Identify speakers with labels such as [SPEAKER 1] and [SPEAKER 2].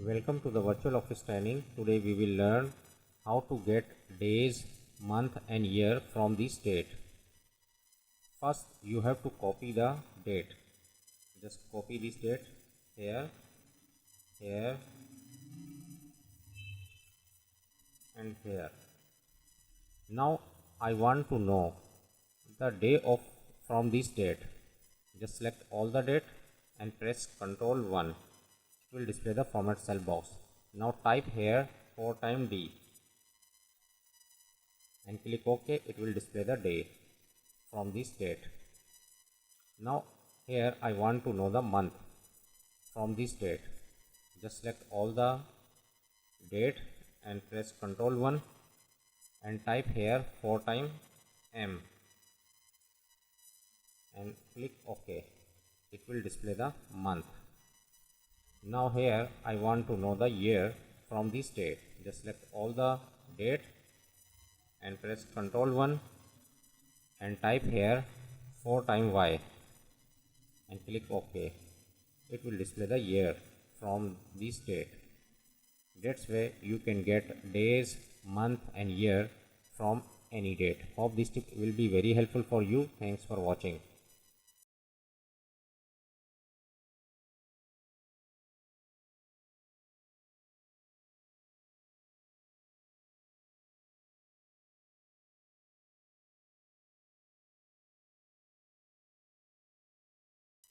[SPEAKER 1] Welcome to the virtual office training. Today we will learn how to get days, month and year from this date. First you have to copy the date. Just copy this date here, here and here. Now I want to know the day of from this date. Just select all the date and press Ctrl 1. It will display the format cell box. Now type here 4 times D and click OK. It will display the day from this date. Now here I want to know the month from this date. Just select all the date and press Ctrl 1 and type here 4 times M and click OK. It will display the month. Now here I want to know the year from this date. Just select all the date and press Ctrl 1 and type here 4 times Y and click OK. It will display the year from this date. That's way you can get days, month and year from any date. Hope this tip will be very helpful for you. Thanks for watching.